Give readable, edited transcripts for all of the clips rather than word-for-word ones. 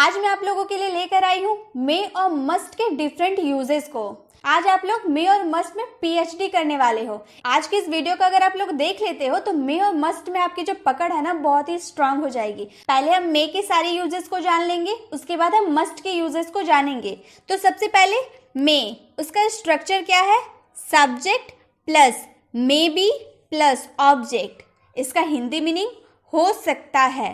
आज मैं आप लोगों के लिए लेकर आई हूँ मे और मस्ट के डिफरेंट यूजेस को। आज आप लोग मे और मस्ट में पीएचडी करने वाले हो। आज की इस वीडियो को अगर आप लोग देख लेते हो तो मे और मस्ट में आपकी जो पकड़ है ना बहुत ही स्ट्रांग हो जाएगी। पहले हम मे के सारे यूजेस को जान लेंगे, उसके बाद हम मस्ट के यूजेस को जानेंगे। तो सबसे पहले मे, उसका स्ट्रक्चर क्या है? Subject plus may be plus object. इसका हिंदी मीनिंग हो सकता है।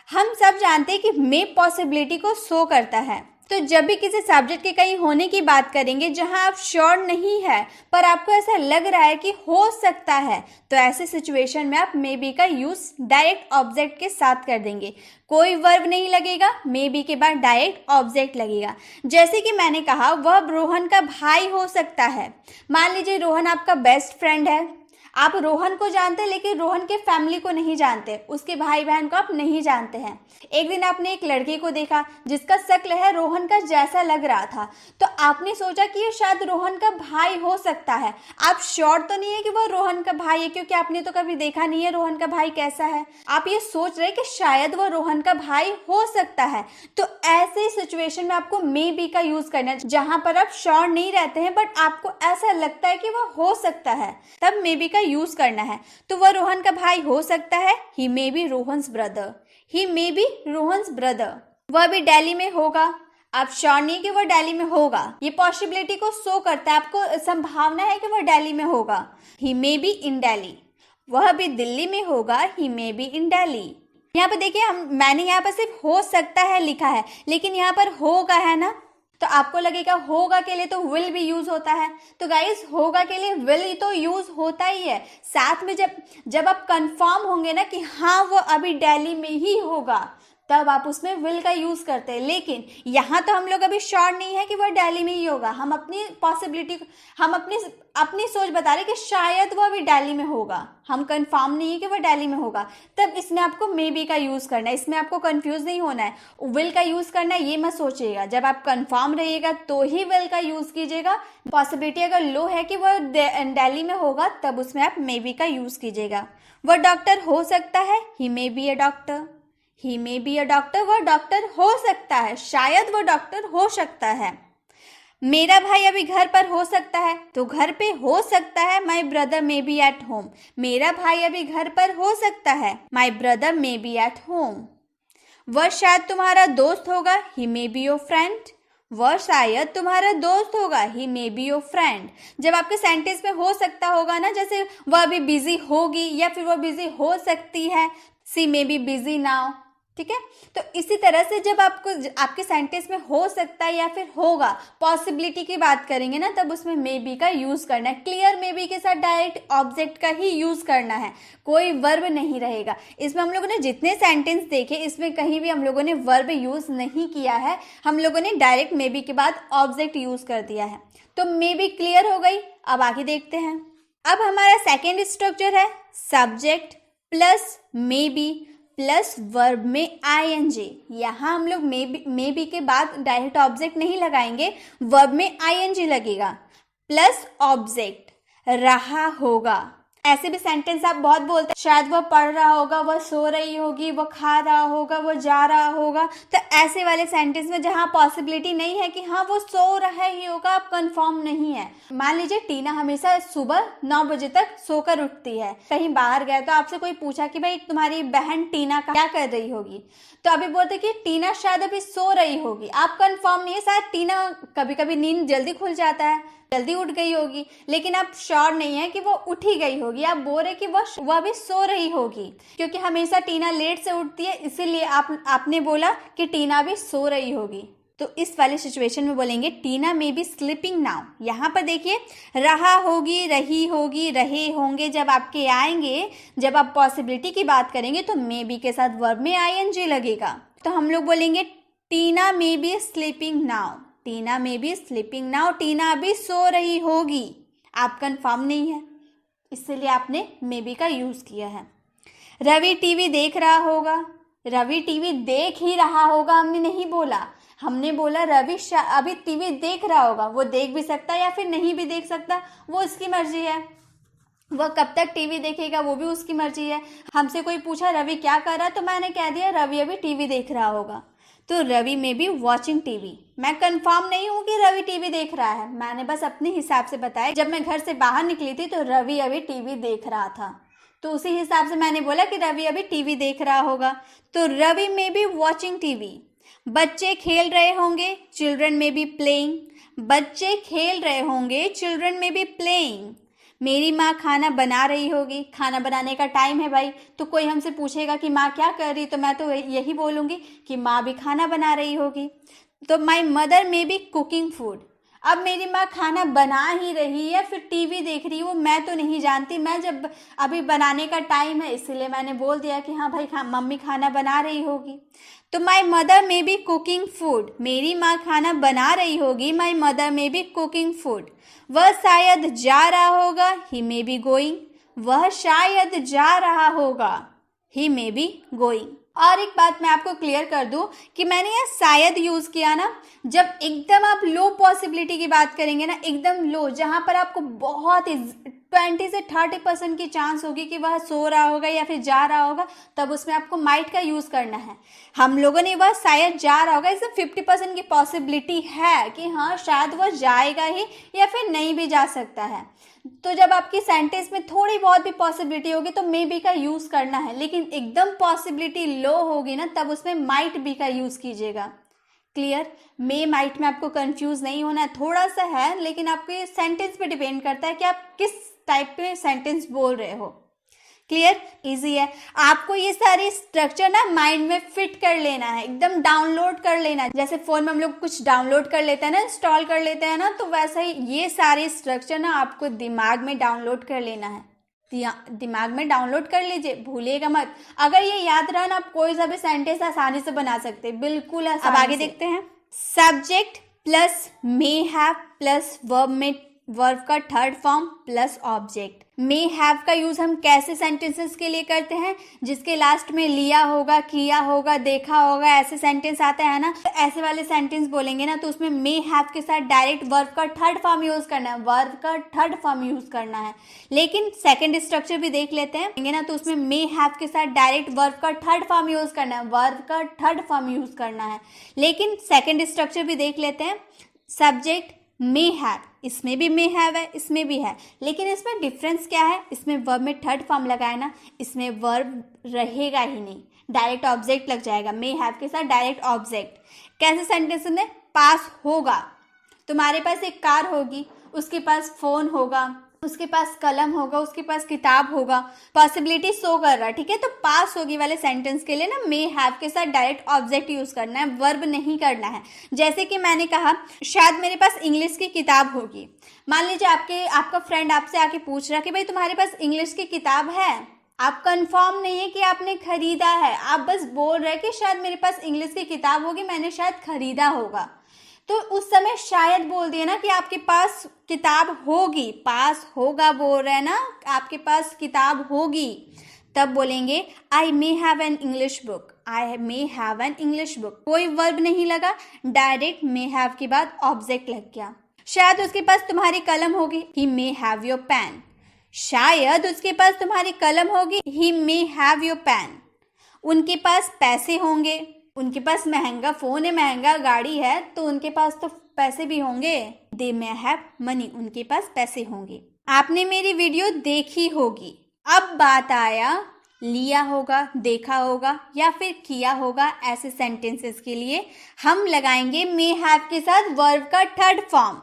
हम सब जानते हैं कि मे पॉसिबिलिटी को शो करता है। तो जब भी किसी सब्जेक्ट के कहीं होने की बात करेंगे जहां आप श्योर नहीं है पर आपको ऐसा लग रहा है कि हो सकता है, तो ऐसे सिचुएशन में आप मे बी का यूज डायरेक्ट ऑब्जेक्ट के साथ कर देंगे। कोई वर्ब नहीं लगेगा, मे बी के बाद डायरेक्ट ऑब्जेक्ट लगेगा। जैसे कि मैंने कहा वह रोहन का भाई हो सकता है। मान लीजिए रोहन आपका बेस्ट फ्रेंड है, आप रोहन को जानते हैं लेकिन रोहन के फैमिली को नहीं जानते, उसके भाई बहन को आप नहीं जानते हैं। एक दिन आपने एक लड़के को देखा जिसका शक्ल है रोहन का जैसा लग रहा था, तो आपने सोचा कि ये शायद रोहन का भाई हो सकता है। आप श्योर तो नहीं है कि वो रोहन का भाई है क्योंकि आपने तो कभी देखा नहीं है रोहन का भाई कैसा है। आप ये सोच रहे कि शायद वो रोहन का भाई हो सकता है। तो ऐसे सिचुएशन में आपको मे बी का यूज करना है, जहां पर आप श्योर नहीं रहते हैं बट आपको ऐसा लगता है कि वो हो सकता है, तब मे बी का यूज करना है। तो वह रोहन का भाई हो सकता है, he may be Rohan's brother. He may be Rohan's brother. वह भी दिल्ली में होगा, आप श्योर नहीं कि वह दिल्ली में होगा। ये पॉसिबिलिटी को शो करता है, आपको संभावना है कि वह दिल्ली में होगा। He may be in Delhi. वह भी दिल्ली में होगा, he may be in Delhi. यहाँ पर देखिए मैंने यहाँ पर सिर्फ हो सकता है लिखा है, लेकिन यहाँ पर होगा है ना, तो आपको लगेगा होगा के लिए तो विल भी यूज होता है। तो गाइस होगा के लिए विल ही तो यूज होता ही है। साथ में जब आप कंफर्म होंगे ना कि हाँ वो अभी दिल्ली में ही होगा, तब आप उसमें विल का यूज करते हैं। लेकिन यहाँ तो हम लोग अभी श्योर नहीं है कि वह दिल्ली में ही होगा। हम अपनी पॉसिबिलिटी, हम अपनी सोच बता रहे कि शायद वो अभी दिल्ली में होगा, हम कंफर्म नहीं है कि वह दिल्ली में होगा। तब इसमें आपको मे बी का यूज करना है, इसमें आपको कंफ्यूज नहीं होना है। विल का यूज करना है ये मत सोचिएगा, जब आप कंफर्म रहिएगा तो ही विल का यूज कीजिएगा। पॉसिबिलिटी अगर लो है कि वह दिल्ली में होगा तब उसमें आप मे बी का यूज कीजिएगा। वह डॉक्टर हो सकता है, he may be a doctor. He may be a doctor, वह डॉक्टर हो सकता है, शायद वह डॉक्टर हो सकता है। मेरा भाई अभी घर पर हो सकता है, तो घर पे हो सकता है, my brother may be at home. मेरा भाई अभी घर पर हो सकता है, my brother may be at home. वह शायद तुम्हारा दोस्त होगा, he may be your friend. वह शायद तुम्हारा दोस्त होगा, he may be your friend. जब आपके सेंटेंस में हो सकता होगा ना, जैसे वह अभी बिजी होगी या फिर वह बिजी हो सकती है, सी मे बी बिजी नाउ, ठीक है। तो इसी तरह से जब आपके सेंटेंस में हो सकता है या फिर होगा, पॉसिबिलिटी की बात करेंगे ना, तब उसमें मे बी का यूज करना है। क्लियर मे बी के साथ डायरेक्ट ऑब्जेक्ट का ही यूज करना है, कोई वर्ब नहीं रहेगा। इसमें हम लोगों ने जितने सेंटेंस देखे इसमें कहीं भी हम लोगों ने वर्ब यूज नहीं किया है, हम लोगों ने डायरेक्ट मे बी के बाद ऑब्जेक्ट यूज कर दिया है। तो मे बी क्लियर हो गई। अब आगे देखते हैं। अब हमारा सेकेंड स्ट्रक्चर है subject plus may be plus verb में आईएनजी। यहाँ हम लोग मे बी के बाद डायरेक्ट ऑब्जेक्ट नहीं लगाएंगे, वर्ब में आईएनजी लगेगा प्लस ऑब्जेक्ट। रहा होगा, ऐसे भी सेंटेंस आप बहुत बोलते हैं, शायद वह पढ़ रहा होगा, वह सो रही होगी, वह खा रहा होगा, वह जा रहा होगा। तो ऐसे वाले सेंटेंस में जहाँ पॉसिबिलिटी नहीं है कि हाँ वो सो रहा ही होगा, आप कंफर्म नहीं है। मान लीजिए टीना हमेशा सुबह 9 बजे तक सोकर उठती है, कहीं बाहर गए तो आपसे कोई पूछा कि भाई तुम्हारी बहन टीना क्या कर रही होगी, तो अभी बोलते कि टीना शायद अभी सो रही होगी। आप कंफर्म नहीं है, शायद टीना कभी कभी नींद जल्दी खुल जाता है, जल्दी उठ गई होगी, लेकिन आप श्योर नहीं है कि वो उठ ही गई होगी। आप बोल रहे कि वह भी सो रही होगी, क्योंकि हमेशा टीना लेट से उठती है, इसीलिए आपने बोला कि टीना भी सो रही होगी। तो इस वाले सिचुएशन में बोलेंगे Tina may be sleeping now. यहाँ पर देखिए रहा होगी, रही होगी, रहे होंगे जब आपके आएंगे, जब आप पॉसिबिलिटी की बात करेंगे तो मे बी के साथ वर्ब में आईएनजी लगेगा। तो हम लोग बोलेंगे Tina may be sleeping now. Tina may be sleeping now, Tina अभी सो रही होगी। आप कंफर्म नहीं है, इसलिए आपने मे बी का यूज किया है। रवि टीवी देख रहा होगा, रवि टीवी देख ही रहा होगा हमने नहीं बोला, हमने बोला रवि अभी टीवी देख रहा होगा। वो देख भी सकता है या फिर नहीं भी देख सकता, वो उसकी मर्जी है। वह कब तक टीवी देखेगा वो भी उसकी मर्जी है। हमसे कोई पूछा रवि क्या कर रहा है, तो मैंने कह दिया रवि अभी टीवी देख रहा होगा। तो रवि में बी वॉचिंग टीवी। मैं कंफर्म नहीं हूँ कि रवि टीवी देख रहा है, मैंने बस अपने हिसाब से बताया। जब मैं घर से बाहर निकली थी तो रवि अभी टीवी देख रहा था, तो उसी हिसाब से मैंने बोला कि रवि अभी टीवी देख रहा होगा। तो रवि में बी वॉचिंग टीवी। बच्चे खेल रहे होंगे, चिल्ड्रन में बी प्लेइंग। बच्चे खेल रहे होंगे, चिल्ड्रन में बी प्लेइंग। मेरी माँ खाना बना रही होगी। खाना बनाने का टाइम है भाई, तो कोई हमसे पूछेगा कि माँ क्या कर रही, तो मैं तो यही बोलूँगी कि माँ भी खाना बना रही होगी। तो माई मदर में बी कुकिंग फूड। अब मेरी माँ खाना बना ही रही है फिर टीवी देख रही है, वो मैं तो नहीं जानती। मैं जब अभी बनाने का टाइम है इसलिए मैंने बोल दिया कि हाँ भाई मम्मी खाना बना रही होगी। तो माई मदर में बी कुकिंग फूड। मेरी माँ खाना बना रही होगी, माई मदर में बी कुकिंग फूड। वह शायद जा रहा होगा, ही मे बी गोइंग। वह शायद जा रहा होगा, ही मे बी गोइंग। और एक बात मैं आपको क्लियर कर दूं कि मैंने यह शायद यूज़ किया ना, जब एकदम आप लो पॉसिबिलिटी की बात करेंगे ना, एकदम लो, जहां पर आपको बहुत 20 से 30% की चांस होगी कि वह सो रहा होगा या फिर जा रहा होगा, तब उसमें आपको माइट का यूज़ करना है। हम लोगों ने वह शायद जा रहा होगा, इसमें 50% की पॉसिबिलिटी है कि हाँ शायद वह जाएगा ही या फिर नहीं भी जा सकता है। तो जब आपकी सेंटेंस में थोड़ी बहुत भी पॉसिबिलिटी होगी तो मे बी का यूज़ करना है, लेकिन एकदम पॉसिबिलिटी लो होगी ना तब उसमें माइट बी का यूज़ कीजिएगा। क्लियर? मे माइट में आपको कंफ्यूज नहीं होना है, थोड़ा सा है, लेकिन आपके सेंटेंस पे डिपेंड करता है कि आप किस टाइप के सेंटेंस बोल रहे हो। क्लियर? इजी है। आपको ये सारी स्ट्रक्चर ना माइंड में फिट कर लेना है, एकदम डाउनलोड कर लेना है। जैसे फोन में हम लोग कुछ डाउनलोड कर लेते हैं ना, इंस्टॉल कर लेते हैं ना, तो वैसा ही ये सारे स्ट्रक्चर ना आपको दिमाग में डाउनलोड कर लेना है। दिमाग में डाउनलोड कर लीजिए, भूलिएगा मत। अगर ये याद रहा ना, आप कोई सा भी सेंटेंस आसानी से बना सकते हैं, बिल्कुल आसानी। अब आगे देखते हैं। Subject plus may have plus verb में वर्ब का third form plus object. May have का यूज हम कैसे सेंटेंसेस के लिए करते हैं, जिसके लास्ट में लिया होगा, किया होगा, देखा होगा, ऐसे सेंटेंस आता है ना, तो ऐसे वाले सेंटेंस बोलेंगे ना तो उसमें मे हैव के साथ डायरेक्ट वर्ब का थर्ड फॉर्म यूज करना है, वर्ब का थर्ड फॉर्म यूज करना है। लेकिन सेकंड स्ट्रक्चर भी देख लेते हैं ना, तो उसमें मे हैव के साथ डायरेक्ट वर्ब का थर्ड फॉर्म यूज करना है, वर्ब का थर्ड फॉर्म यूज करना है। लेकिन सेकंड स्ट्रक्चर भी देख लेते हैं। सब्जेक्ट मे हैव, इसमें भी मे हैव है, इसमें भी है, लेकिन इसमें डिफरेंस क्या है, इसमें वर्ब में थर्ड फॉर्म लगाए ना, इसमें वर्ब रहेगा ही नहीं, डायरेक्ट ऑब्जेक्ट लग जाएगा। मे हैव के साथ डायरेक्ट ऑब्जेक्ट। कैसे सेंटेंस में? पास होगा, तुम्हारे पास एक कार होगी, उसके पास फोन होगा, उसके पास कलम होगा, उसके पास किताब होगा, पॉसिबिलिटी शो कर रहा है, ठीक है। तो पास होगी वाले सेंटेंस के लिए ना मे हैव के साथ डायरेक्ट ऑब्जेक्ट यूज करना है, वर्ब नहीं करना है। जैसे कि मैंने कहा शायद मेरे पास इंग्लिश की किताब होगी। मान लीजिए आपका फ्रेंड आपसे आके पूछ रहा कि भाई तुम्हारे पास इंग्लिश की किताब है, आप कंफर्म नहीं है कि आपने खरीदा है, आप बस बोल रहे कि शायद मेरे पास इंग्लिश की किताब होगी, मैंने शायद खरीदा होगा, तो उस समय शायद बोल दिए ना कि आपके पास किताब होगी, पास होगा बोल रहे हैं ना, आपके पास किताब होगी, तब बोलेंगे I may have an English book, I may have an English book. कोई वर्ब नहीं लगा, डायरेक्ट मे हैव के बाद ऑब्जेक्ट लग गया। शायद उसके पास तुम्हारी कलम होगी, ही मे हैव योर पेन। शायद उसके पास तुम्हारी कलम होगी, ही मे हैव योर पेन। उनके पास पैसे होंगे, उनके पास महंगा फोन है, महंगा गाड़ी है, तो उनके पास तो पैसे भी होंगे, दे मे हैव मनी, उनके पास पैसे होंगे। आपने मेरी वीडियो देखी होगी। अब बात आया लिया होगा, देखा होगा या फिर किया होगा, ऐसे सेंटेंसेस के लिए हम लगाएंगे मे हैव के साथ वर्ब का थर्ड फॉर्म।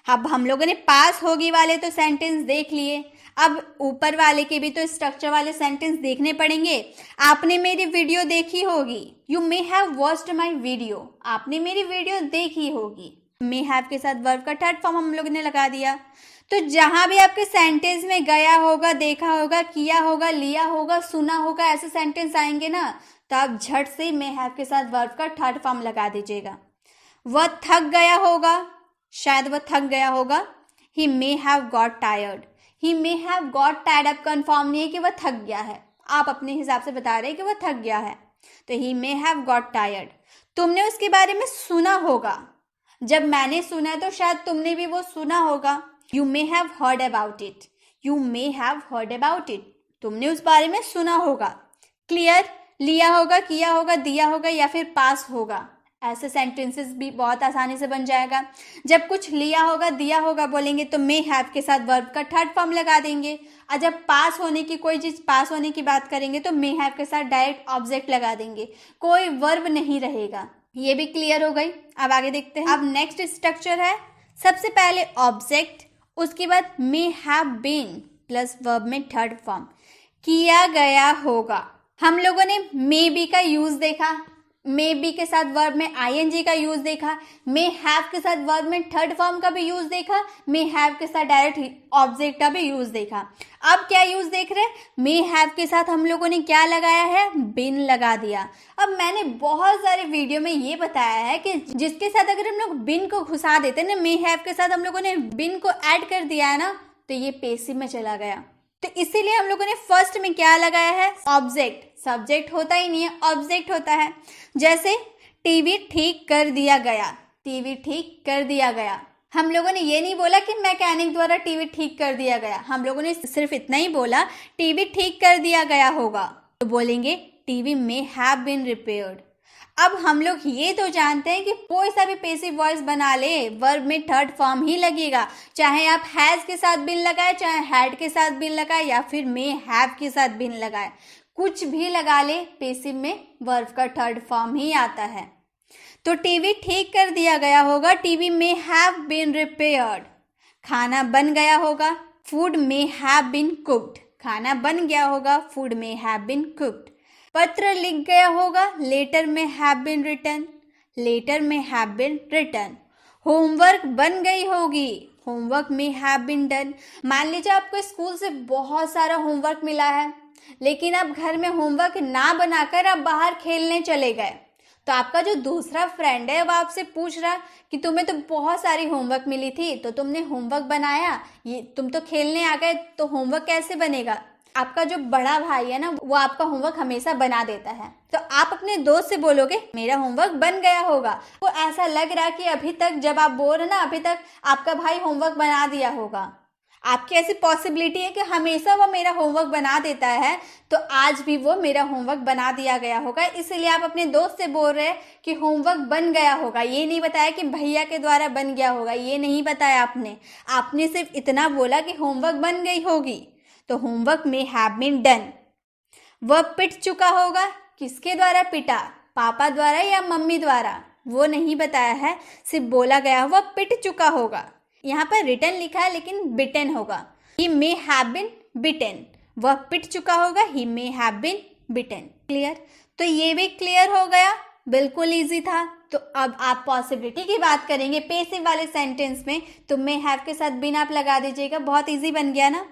अब हम लोगों ने पास होगी वाले तो सेंटेंस देख लिए, अब ऊपर वाले के भी तो स्ट्रक्चर वाले सेंटेंस देखने पड़ेंगे। आपने मेरी वीडियो देखी होगी, you may have watched my video, आपने मेरी वीडियो देखी होगी। मे हैव के साथ वर्ब का थर्ड फॉर्म हम लोगों ने लगा दिया। तो जहां भी आपके सेंटेंस में गया होगा, देखा होगा, किया होगा, लिया होगा, सुना होगा, ऐसे सेंटेंस आएंगे ना, तो आप झट से मे हैव के साथ वर्ब का थर्ड फॉर्म लगा दीजिएगा। वह थक गया होगा, शायद वह थक गया होगा, he may have got tired, he may have got tired. अब कंफर्म नहीं है कि वह थक गया है, आप अपने हिसाब से बता रहे हैं कि वह थक गया है, तो ही मे हैव गॉट टायर्ड। तुमने उसके बारे में सुना होगा, जब मैंने सुना है तो शायद तुमने भी वो सुना होगा, you may have heard about it, you may have heard about it, तुमने उस बारे में सुना होगा। क्लियर? लिया होगा, किया होगा, दिया होगा या फिर पास होगा, ऐसे सेंटेंसेस भी बहुत आसानी से बन जाएगा। जब कुछ लिया होगा, दिया होगा बोलेंगे तो मे हैव के साथ वर्ब का थर्ड फॉर्म लगा देंगे। और जब पास होने की, कोई चीज़ पास होने की बात करेंगे तो मे हैव के साथ डायरेक्ट ऑब्जेक्ट लगा देंगे, कोई वर्ब नहीं रहेगा। ये भी क्लियर हो गई। अब आगे देखते हैं। अब नेक्स्ट स्ट्रक्चर है, सबसे पहले ऑब्जेक्ट, उसके बाद may have been plus verb में थर्ड फॉर्म, किया गया होगा। हम लोगों ने मे बी का यूज देखा, मे बी के साथ वर्ब में आईएनजी का यूज देखा, मे हैव के साथ वर्ब में थर्ड फॉर्म का भी यूज देखा, मे हैव के साथ डायरेक्ट ऑब्जेक्ट का भी यूज देखा। अब क्या यूज देख रहे हैं, मे हैव के साथ हम लोगों ने क्या लगाया है, बिन लगा दिया। अब मैंने बहुत सारे वीडियो में ये बताया है कि जिसके साथ अगर हम लोग बिन को घुसा देते हैं ना, मे हैव के साथ हम लोगों ने बिन को ऐड कर दिया है ना, तो ये पेसिव में चला गया। तो इसीलिए हम लोगों ने फर्स्ट में क्या लगाया है, ऑब्जेक्ट। सब्जेक्ट होता ही नहीं है, ऑब्जेक्ट होता है। जैसे टीवी ठीक कर दिया गया, टीवी ठीक कर दिया गया। हम लोगों ने ये नहीं बोला कि मैकेनिक द्वारा टीवी ठीक कर दिया गया, हम लोगों ने सिर्फ इतना ही बोला टीवी ठीक कर दिया गया होगा, तो बोलेंगे TV may have been repaired. अब हम लोग ये तो जानते हैं कि कोई सा भी पैसिव वॉइस बना ले वर्ब में थर्ड फॉर्म ही लगेगा, चाहे आप हैज के साथ बिन लगाए, चाहे हैड के साथ बिन लगाए, या फिर मे हैव के साथ बिन लगाए, कुछ भी लगा ले पैसिव में वर्ब का थर्ड फॉर्म ही आता है। तो टीवी ठीक कर दिया गया होगा, TV may have been repaired. खाना बन गया होगा, food may have been cooked. खाना बन गया होगा, food may have been cooked. पत्र लिख गया होगा, letter may have been written, letter may have been written. Homework बन गई होगी, होमवर्क में हैव बीन डन। मान लीजिए आपको स्कूल से बहुत सारा होमवर्क मिला है, लेकिन आप घर में होमवर्क ना बनाकर आप बाहर खेलने चले गए, तो आपका जो दूसरा फ्रेंड है वो आपसे पूछ रहा कि तुम्हें तो बहुत सारी होमवर्क मिली थी, तो तुमने होमवर्क बनाया, ये तुम तो खेलने आ गए, तो होमवर्क कैसे बनेगा। आपका जो बड़ा भाई है ना, वो आपका होमवर्क हमेशा बना देता है, तो आप अपने दोस्त से बोलोगे मेरा होमवर्क बन गया होगा। वो ऐसा लग रहा है कि अभी तक जब आप बोल रहे ना, अभी तक आपका भाई होमवर्क बना दिया होगा। आपकी ऐसी पॉसिबिलिटी है कि हमेशा वो मेरा होमवर्क बना देता है, तो आज भी वो मेरा होमवर्क बना दिया गया होगा। इसलिए आप अपने दोस्त से बोल रहे हैं कि होमवर्क बन गया होगा। ये नहीं बताया कि भैया के द्वारा बन गया होगा, ये नहीं बताया आपने सिर्फ इतना बोला कि होमवर्क बन गई होगी, तो होमवर्क में हैव बीन डन। वह पिट चुका होगा, किसके द्वारा पिटा, पापा द्वारा या मम्मी द्वारा, वो नहीं बताया है, सिर्फ बोला गया वह पिट चुका होगा। यहाँ पर रिटन लिखा है लेकिन बिटन होगा। ही मे हैव बीन बिटन, वह पिट चुका होगा, he may have been beaten. Clear, तो ये भी क्लियर हो गया, बिल्कुल इजी था। तो अब आप पॉसिबिलिटी की बात करेंगे पैसिव वाले सेंटेंस में, तो मे हैव के साथ बिन आप लगा दीजिएगा, बहुत इजी बन गया ना।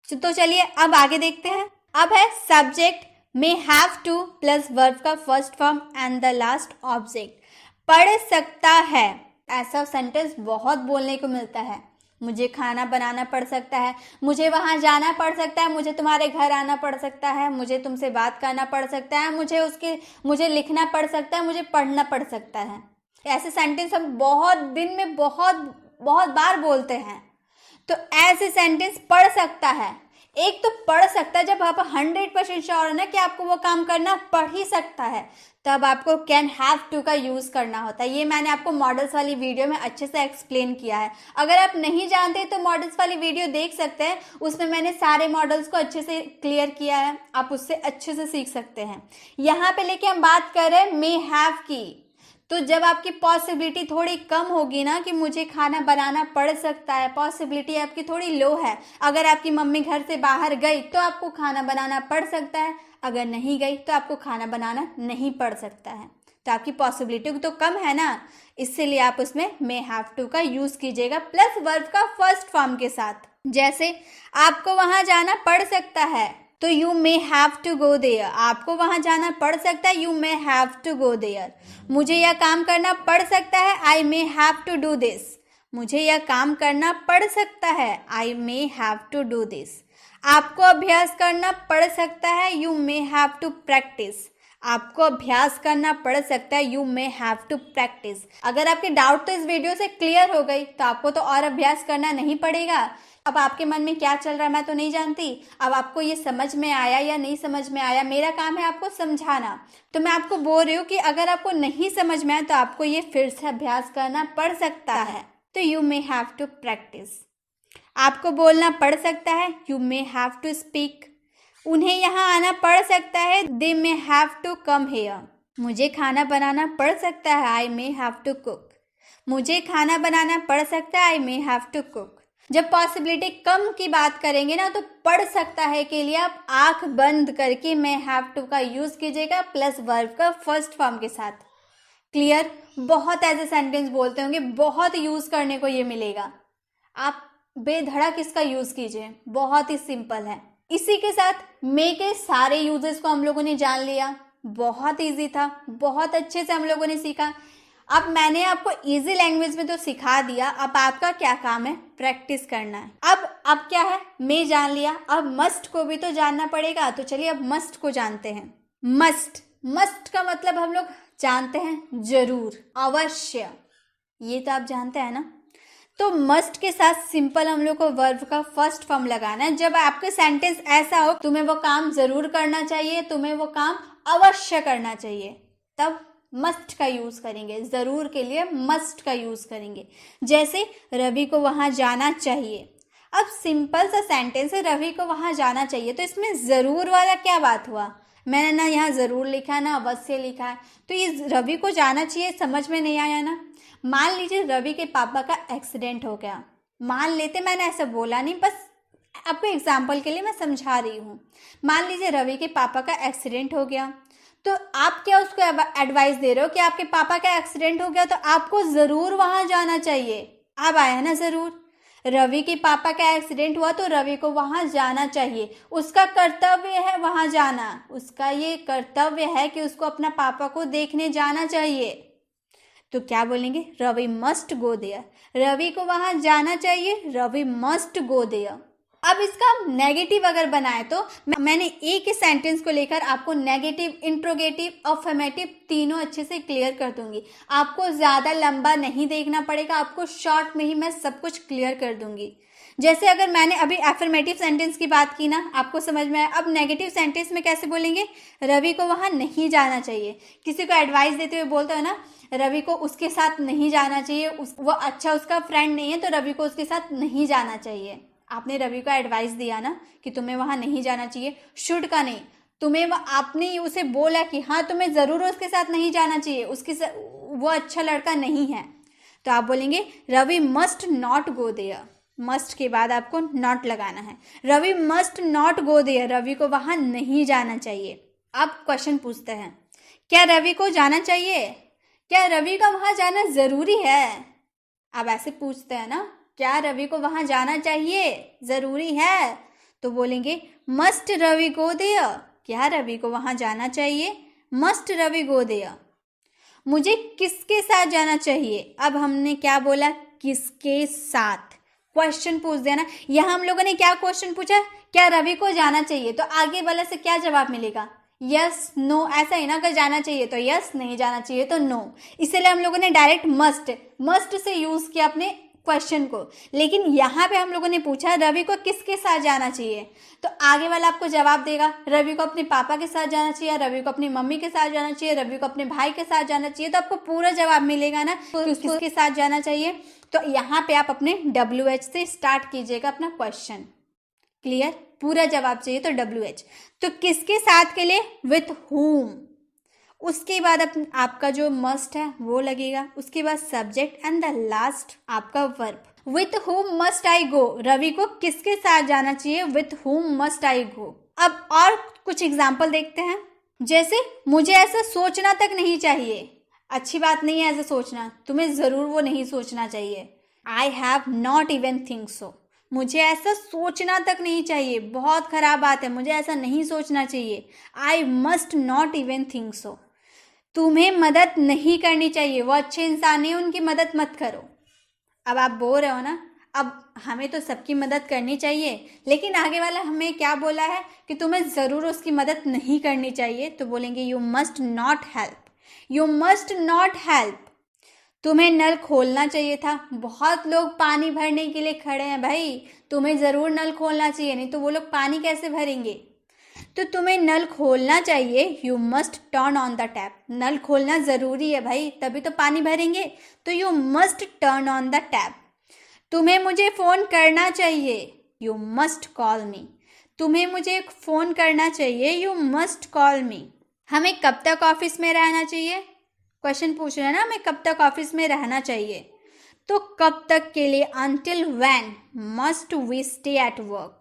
तो चलिए अब आगे देखते हैं। अब है subject, may have to plus verb का first form and the last object. पढ़ सकता है, ऐसा सेंटेंस बहुत बोलने को मिलता है। मुझे खाना बनाना पड़ सकता है, मुझे वहाँ जाना पड़ सकता है, मुझे तुम्हारे घर आना पड़ सकता है, मुझे तुमसे बात करना पड़ सकता है, मुझे लिखना पड़ सकता है, मुझे पढ़ना पड़ सकता है। ऐसे सेंटेंस हम बहुत दिन में बहुत बार बोलते हैं। तो ऐसे सेंटेंस पढ़ सकता है, एक तो पढ़ सकता है, जब आप 100% श्योर है ना कि आपको वो काम करना पड़ ही सकता है, तब आपको कैन हैव टू का यूज़ करना होता है। ये मैंने आपको मॉडल्स वाली वीडियो में अच्छे से एक्सप्लेन किया है। अगर आप नहीं जानते तो मॉडल्स वाली वीडियो देख सकते हैं, उसमें मैंने सारे मॉडल्स को अच्छे से क्लियर किया है, आप उससे अच्छे से सीख सकते हैं। यहाँ पे लेके हम बात कर रहे हैं मे हैव की, तो जब आपकी पॉसिबिलिटी थोड़ी कम होगी ना कि मुझे खाना बनाना पड़ सकता है, पॉसिबिलिटी आपकी थोड़ी लो है, अगर आपकी मम्मी घर से बाहर गई तो आपको खाना बनाना पड़ सकता है, अगर नहीं गई तो आपको खाना बनाना नहीं पड़ सकता है। तो आपकी पॉसिबिलिटी तो कम है ना, इसलिए आप उसमें मे हैव टू का यूज़ कीजिएगा प्लस वर्ब का फर्स्ट फॉर्म के साथ। जैसे आपको वहाँ जाना पड़ सकता है, तो you may have to go there, आपको वहाँ जाना पड़ सकता है, you may have to go there. मुझे यह काम करना पड़ सकता है, I may have to do this, मुझे यह काम करना पड़ सकता है, I may have to do this. आपको अभ्यास करना पड़ सकता है, you may have to practise, आपको अभ्यास करना पड़ सकता है। You may have to practice. अगर आपके डाउट तो इस वीडियो से क्लियर हो गई तो आपको तो और अभ्यास करना नहीं पड़ेगा। अब आपके मन में क्या चल रहा है मैं तो नहीं जानती। अब आपको ये समझ में आया या नहीं समझ में आया, मेरा काम है आपको समझाना। तो मैं आपको बोल रही हूँ कि अगर आपको नहीं समझ में आया तो आपको ये फिर से अभ्यास करना पड़ सकता है। तो you may have to practise. आपको बोलना पड़ सकता है, you may have to speak. उन्हें यहाँ आना पड़ सकता है, they may have to come here. मुझे खाना बनाना पड़ सकता है, I may have to cook. मुझे खाना बनाना पड़ सकता है, I may have to cook. जब पॉसिबिलिटी कम की बात करेंगे ना तो पड़ सकता है के लिए आप आंख बंद करके मे हैव टू का यूज कीजिएगा प्लस वर्ब का फर्स्ट फॉर्म के साथ। क्लियर? बहुत ऐसे सेंटेंस बोलते होंगे, बहुत यूज करने को ये मिलेगा। आप बेधड़क इसका यूज कीजिए, बहुत ही सिंपल है। इसी के साथ मे के सारे यूजेस को हम लोगों ने जान लिया। बहुत इजी था, बहुत अच्छे से हम लोगों ने सीखा। अब मैंने आपको इजी लैंग्वेज में तो सिखा दिया, अब आपका क्या काम है? प्रैक्टिस करना है। अब क्या है? मे जान लिया, अब मस्ट को भी तो जानना पड़ेगा। तो चलिए अब मस्ट को जानते हैं। मस्ट का मतलब हम लोग जानते हैं जरूर, अवश्य। ये तो आप जानते हैं ना। तो मस्ट के साथ सिंपल हम लोग को वर्ब का फर्स्ट फॉर्म लगाना है। जब आपका सेंटेंस ऐसा हो, तुम्हें वो काम जरूर करना चाहिए, तुम्हें वो काम अवश्य करना चाहिए, तब मस्ट का यूज करेंगे। जरूर के लिए मस्ट का यूज करेंगे। जैसे रवि को वहां जाना चाहिए। अब सिंपल सा सेंटेंस है, रवि को वहां जाना चाहिए, तो इसमें जरूर वाला क्या बात हुआ? मैंने ना यहाँ जरूर लिखा है ना अवश्य लिखा है, तो ये रवि को जाना चाहिए समझ में नहीं आया ना। मान लीजिए रवि के पापा का एक्सीडेंट हो गया, मान लेते, मैंने ऐसा बोला नहीं, बस आपको एग्जाम्पल के लिए मैं समझा रही हूँ। मान लीजिए रवि के पापा का एक्सीडेंट हो गया, तो आप क्या उसको एडवाइस दे रहे हो कि आपके पापा का एक्सीडेंट हो गया तो आपको जरूर वहां जाना चाहिए। अब आया ना जरूर। रवि के पापा का एक्सीडेंट हुआ तो रवि को वहां जाना चाहिए, उसका कर्तव्य है वहां जाना, उसका ये कर्तव्य है कि उसको अपना पापा को देखने जाना चाहिए। तो क्या बोलेंगे? Ravi must go there. Ravi को वहां जाना चाहिए, रवि मस्ट गो देयर। अब इसका नेगेटिव अगर बनाए तो मैंने एक ही सेंटेंस को लेकर आपको नेगेटिव, इंट्रोगेटिव, अफर्मेटिव तीनों अच्छे से क्लियर कर दूंगी। आपको ज्यादा लंबा नहीं देखना पड़ेगा, आपको शॉर्ट में ही मैं सब कुछ क्लियर कर दूंगी। जैसे अगर मैंने अभी अफर्मेटिव सेंटेंस की बात की ना, आपको समझ में आया। अब नेगेटिव सेंटेंस में कैसे बोलेंगे? रवि को वहां नहीं जाना चाहिए। किसी को एडवाइस देते हुए बोलते हो ना, रवि को उसके साथ नहीं जाना चाहिए, वो अच्छा उसका फ्रेंड नहीं है तो रवि को उसके साथ नहीं जाना चाहिए। आपने रवि को एडवाइस दिया ना कि तुम्हें वहां नहीं जाना चाहिए, शुड का नहीं, तुम्हें आपने उसे बोला कि हाँ तुम्हें जरूर उसके साथ नहीं जाना चाहिए, वो अच्छा लड़का नहीं है, तो आप बोलेंगे Ravi must not go there. Must के बाद आपको नॉट लगाना है। Ravi must not go there, Ravi को वहां नहीं जाना चाहिए। अब क्वेश्चन पूछते हैं, क्या रवि को जाना चाहिए? क्या रवि का वहां जाना जरूरी है? अब ऐसे पूछते हैं ना, क्या रवि को वहां जाना चाहिए, जरूरी है? तो बोलेंगे मस्ट रवि गो देयर। क्या रवि को वहां जाना चाहिए? Must Ravi go there. मुझे किसके साथ जाना चाहिए? अब हमने क्या बोला? किसके साथ। क्वेश्चन पूछ देना। यहां हम लोगों ने क्या क्वेश्चन पूछा? क्या रवि को जाना चाहिए, तो आगे वाले से क्या जवाब मिलेगा? यस, नो, ऐसा ही ना। अगर जाना चाहिए तो यस, नहीं जाना चाहिए तो नो। इसलिए हम लोगों ने डायरेक्ट मस्ट से यूज किया अपने क्वेश्चन को। लेकिन यहाँ पे हम लोगों ने पूछा रवि को किसके साथ जाना चाहिए, तो आगे वाला आपको जवाब देगा रवि को अपने पापा के साथ जाना चाहिए, रवि को अपनी मम्मी के साथ जाना चाहिए, रवि को अपने भाई के साथ जाना चाहिए। तो आपको पूरा जवाब मिलेगा ना, तो किसके साथ जाना चाहिए। तो यहाँ पे आप अपने WH से स्टार्ट कीजिएगा अपना क्वेश्चन। क्लियर? पूरा जवाब चाहिए तो WH। तो किसके साथ के लिए? With whom। उसके बाद आपका जो मस्ट है वो लगेगा, उसके बाद सब्जेक्ट एंड द लास्ट आपका verb. With whom must I go, Ravi को किसके साथ जाना चाहिए? With whom must I go. अब और कुछ एग्जाम्पल देखते हैं। जैसे मुझे ऐसा सोचना तक नहीं चाहिए, अच्छी बात नहीं है ऐसा सोचना, तुम्हें जरूर वो नहीं सोचना चाहिए। I have not even think so, मुझे ऐसा सोचना तक नहीं चाहिए, बहुत खराब बात है, मुझे ऐसा नहीं सोचना चाहिए। I must not even think so, तुम्हें मदद नहीं करनी चाहिए, वो अच्छे इंसान नहीं, उनकी मदद मत करो। अब आप बोल रहे हो ना, अब हमें तो सबकी मदद करनी चाहिए, लेकिन आगे वाला हमें क्या बोला है कि तुम्हें ज़रूर उसकी मदद नहीं करनी चाहिए, तो बोलेंगे you must not help, you must not help. तुम्हें नल खोलना चाहिए था, बहुत लोग पानी भरने के लिए खड़े हैं भाई, तुम्हें ज़रूर नल खोलना चाहिए, नहीं तो वो लोग पानी कैसे भरेंगे। तो तुम्हें नल खोलना चाहिए, you must turn on the tap. नल खोलना ज़रूरी है भाई, तभी तो पानी भरेंगे, तो you must turn on the tap. तुम्हें मुझे फ़ोन करना चाहिए, यू मस्ट कॉल मी। तुम्हें मुझे फ़ोन करना चाहिए, यू मस्ट कॉल मी। हमें कब तक ऑफिस में रहना चाहिए, क्वेश्चन पूछ रहे हैं ना, हमें कब तक ऑफिस में रहना चाहिए, तो कब तक के लिए until when must we stay at work,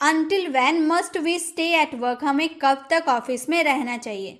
until when must we stay at work, हमें कब तक ऑफिस में रहना चाहिए।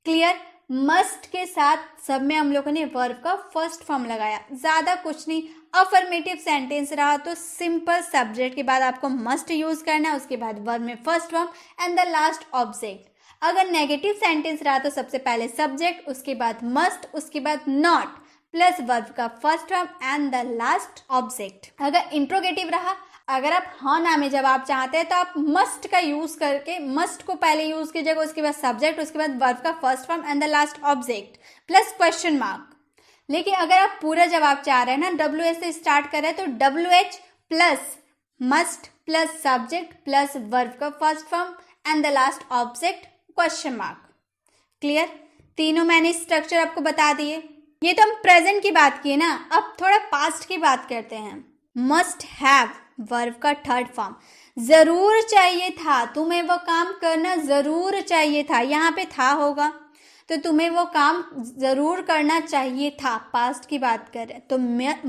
क्लियर। मस्ट के साथ सब में हम लोगों ने वर्ब का फर्स्ट फॉर्म लगाया, ज़्यादा कुछ नहीं। अफर्मेटिव सेंटेंस रहा तो सिंपल सब्जेक्ट के बाद आपको मस्ट यूज करना है, उसके बाद वर्ब में first form and the last object. अगर नेगेटिव सेंटेंस रहा तो सबसे पहले सब्जेक्ट, उसके बाद मस्ट, उसके बाद नॉट प्लस वर्ब का first form and the last object. अगर इंट्रोगेटिव रहा, अगर आप हाँ ना में जवाब चाहते हैं तो आप मस्ट का यूज करके मस्ट को पहले यूज कीजिएगा, उसके बाद सब्जेक्ट, उसके बाद वर्ब का first form and the last object plus question mark. लेकिन अगर आप पूरा जवाब चाह रहे हैं ना, WH से स्टार्ट कर रहे हैं, तो WH plus must plus subject plus verb का first form and the last object question mark. Clear. तीनों मैंने स्ट्रक्चर आपको बता दिए। ये तो हम प्रेजेंट की बात किए ना, अब थोड़ा पास्ट की बात करते हैं। मस्ट हैव वर्ब का थर्ड फॉर्म, जरूर चाहिए था, तुम्हें वो काम करना जरूर चाहिए था, यहाँ पे था होगा तो तुम्हें वो काम जरूर करना चाहिए था, पास्ट की बात कर रहे हैं तो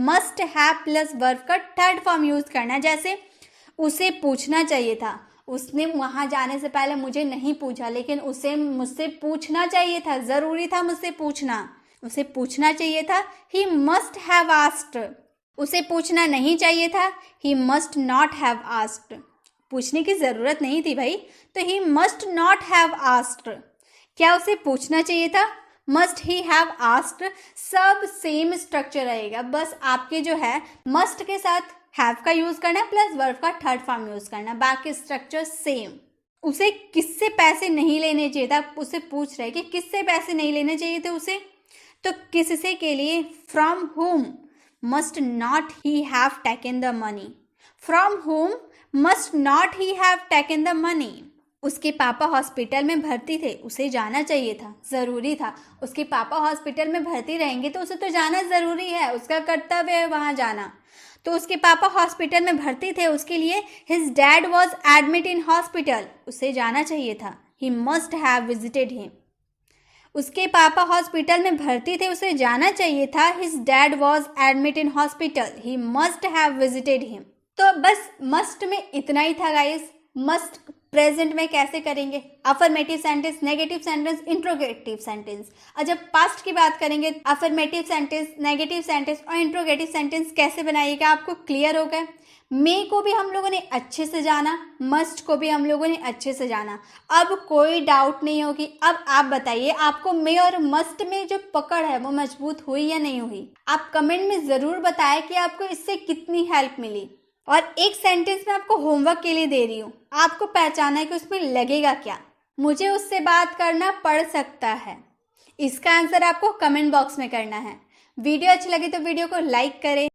मस्ट हैव प्लस वर्ब का थर्ड फॉर्म यूज करना। जैसे उसे पूछना चाहिए था, उसने वहां जाने से पहले मुझे नहीं पूछा, लेकिन उसे मुझसे पूछना चाहिए था, जरूरी था मुझसे पूछना, उसे पूछना चाहिए था, ही मस्ट हैव आस्क्ड। उसे पूछना नहीं चाहिए था, he must not have asked. पूछने की जरूरत नहीं थी भाई, तो he must not have asked. क्या उसे पूछना चाहिए था, मस्ट ही हैव आस्क्ड। सब सेम स्ट्रक्चर रहेगा, बस आपके जो है मस्ट के साथ हैव का यूज करना है प्लस वर्ब का थर्ड फॉर्म यूज करना, बाकी स्ट्रक्चर सेम। उसे किससे पैसे नहीं लेने चाहिए था, उसे पूछ रहे कि किससे पैसे नहीं लेने चाहिए थे उसे, तो किससे के लिए from home must not he have taken the money, from home must not he have taken the money. उसके पापा हॉस्पिटल में भर्ती थे, उसे जाना चाहिए था, ज़रूरी था। उसके पापा हॉस्पिटल में भर्ती रहेंगे तो उसे तो जाना ज़रूरी है, उसका कर्तव्य है वहाँ जाना। तो उसके पापा हॉस्पिटल में भर्ती थे, उसके लिए his dad was admit in hospital, उसे जाना चाहिए था, he must have visited him. उसके पापा हॉस्पिटल में भर्ती थे, उसे जाना चाहिए था, his dad was admit in hospital, he must have visited him. तो बस मस्ट में इतना ही था गाइस। मस्ट प्रेजेंट में कैसे करेंगे, affirmative sentence, negative sentence, interrogative sentence. और जब पास्ट की बात करेंगे, अफर्मेटिव सेंटेंस, नेगेटिव सेंटेंस और इंट्रोगेटिव सेंटेंस कैसे बनाइएगा, आपको क्लियर हो गया। मे को भी हम लोगों ने अच्छे से जाना, मस्ट को भी हम लोगों ने अच्छे से जाना, अब कोई डाउट नहीं होगी। अब आप बताइए, आपको मे और मस्ट में जो पकड़ है वो मजबूत हुई या नहीं हुई। आप कमेंट में ज़रूर बताएं कि आपको इससे कितनी हेल्प मिली। और एक सेंटेंस मैं आपको होमवर्क के लिए दे रही हूँ, आपको पहचाना है कि उसमें लगेगा क्या। मुझे उससे बात करना पड़ सकता है, इसका आंसर आपको कमेंट बॉक्स में करना है। वीडियो अच्छी लगी तो वीडियो को लाइक करें।